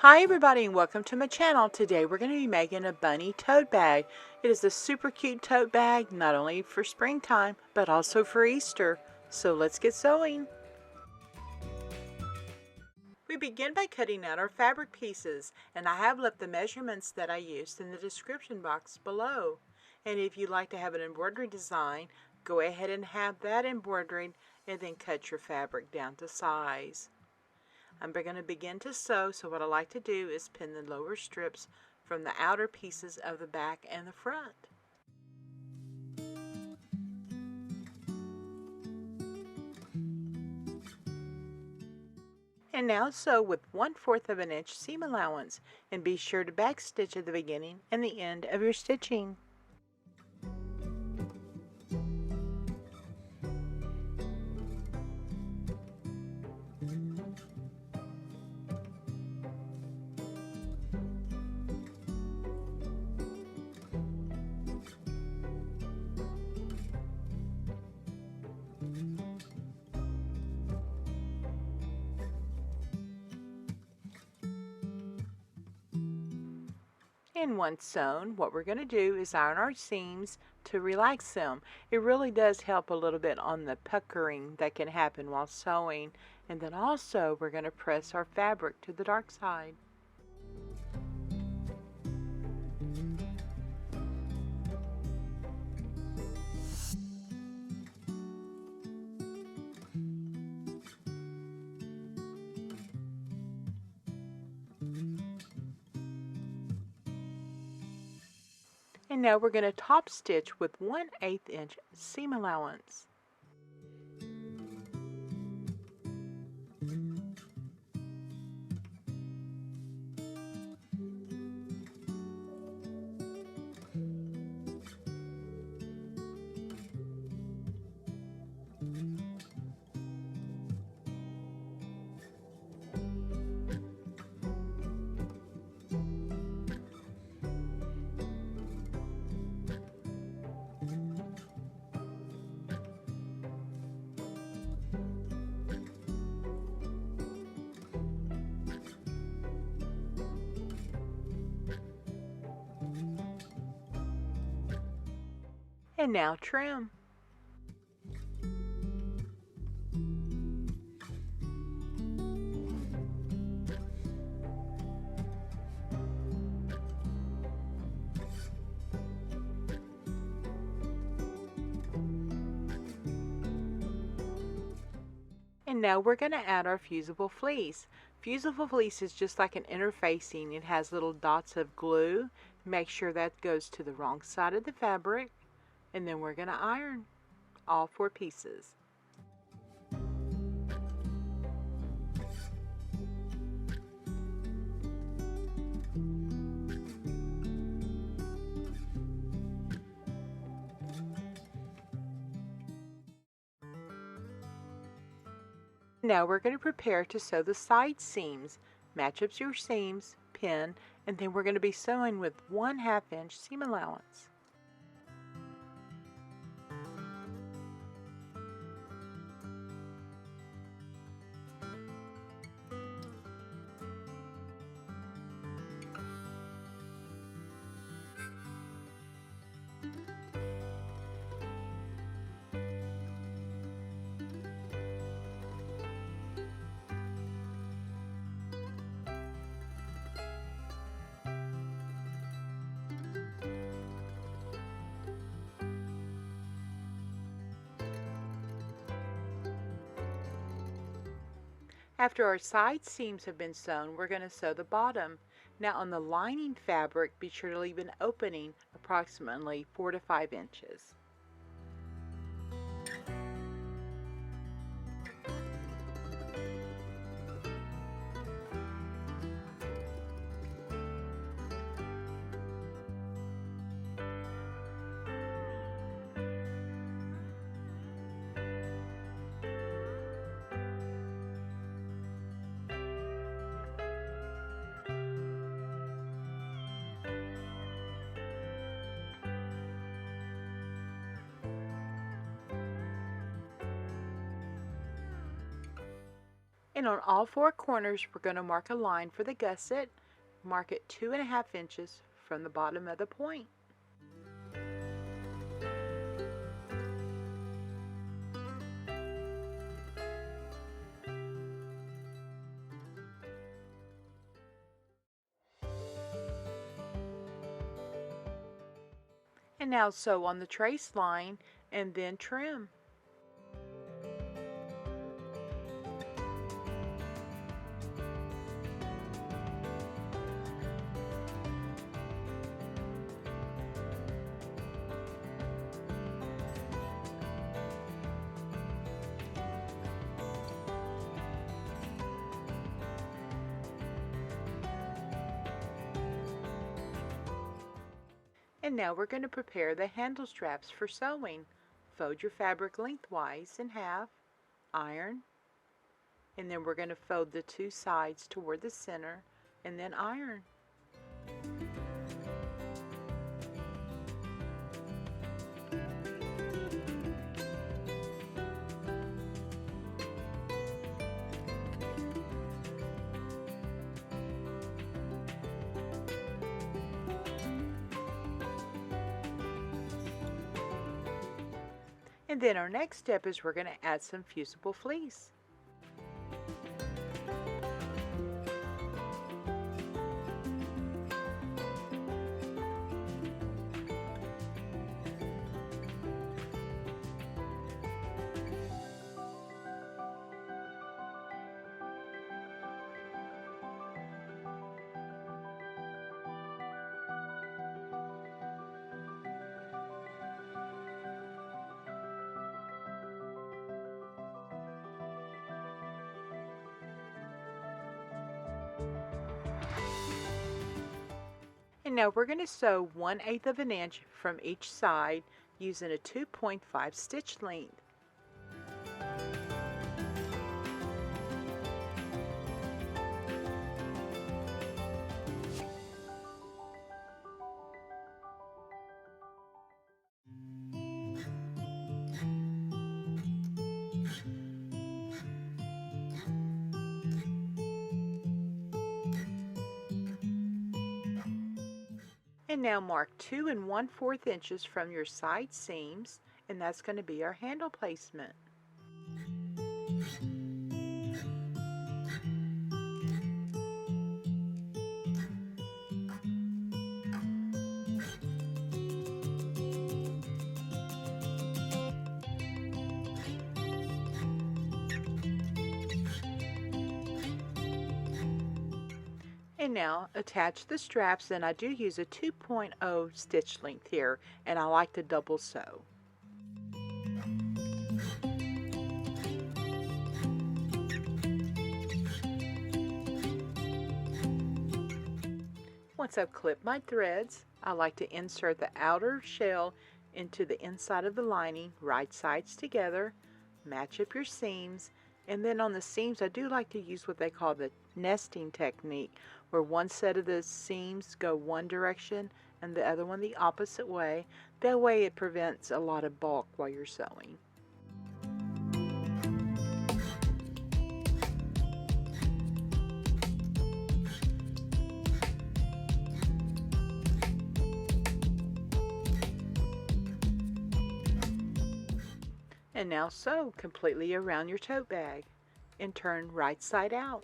Hi everybody and welcome to my channel. Today we're going to be making a bunny tote bag. It is a super cute tote bag, not only for springtime but also for Easter. So let's get sewing. We begin by cutting out our fabric pieces, and I have left the measurements that I used in the description box below. And if you'd like to have an embroidery design, go ahead and have that embroidered and then cut your fabric down to size. I'm going to begin to sew, so what I like to do is pin the lower strips from the outer pieces of the back and the front. And now sew with 1/4 of an inch seam allowance, and be sure to backstitch at the beginning and the end of your stitching. And once sewn, what we're going to do is iron our seams to relax them. It really does help a little bit on the puckering that can happen while sewing. And then also we're going to press our fabric to the dark side. And now we're going to top stitch with 1/8 inch seam allowance. And now trim. And now we're going to add our Fusible Fleece. Fusible Fleece is just like an interfacing. It has little dots of glue. Make sure that goes to the wrong side of the fabric. And then we're going to iron all 4 pieces. Now we're going to prepare to sew the side seams. Match up your seams, pin, and then we're going to be sewing with 1/2 inch seam allowance. After our side seams have been sewn, we're going to sew the bottom. Now on the lining fabric, be sure to leave an opening approximately 4 to 5 inches. And on all four corners, we're going to mark a line for the gusset. Mark it 2.5 inches from the bottom of the point. And now sew on the trace line and then trim. And now we're going to prepare the handle straps for sewing. Fold your fabric lengthwise in half, iron, and then we're going to fold the two sides toward the center and then iron. And then our next step is we're going to add some fusible fleece. And now we're going to sew 1/8 of an inch from each side using a 2.5 stitch length. And now mark 2 1/4 inches from your side seams, and that's going to be our handle placement. And now attach the straps, and I do use a 2.0 stitch length here, and I like to double sew. Once I've clipped my threads, I like to insert the outer shell into the inside of the lining, right sides together, match up your seams, and then on the seams I do like to use what they call the nesting technique, where one set of the seams go one direction and the other one the opposite way. That way it prevents a lot of bulk while you're sewing. And now sew completely around your tote bag and turn right side out.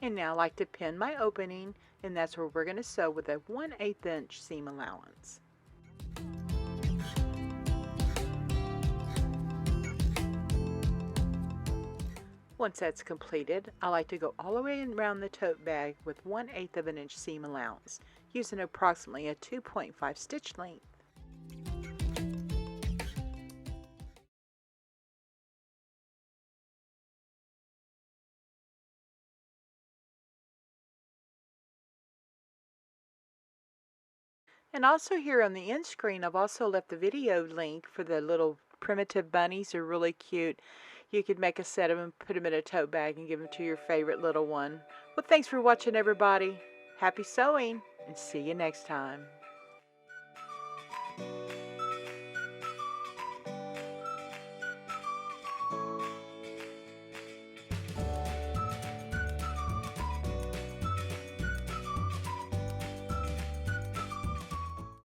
And now I like to pin my opening, and that's where we're going to sew with a 1/8 inch seam allowance. Once that's completed, I like to go all the way around the tote bag with 1/8 of an inch seam allowance, using approximately a 2.5 stitch length. And also here on the end screen, I've also left the video link for the little primitive bunnies. They're really cute. You could make a set of them, put them in a tote bag, and give them to your favorite little one. Well, thanks for watching, everybody. Happy sewing, and see you next time.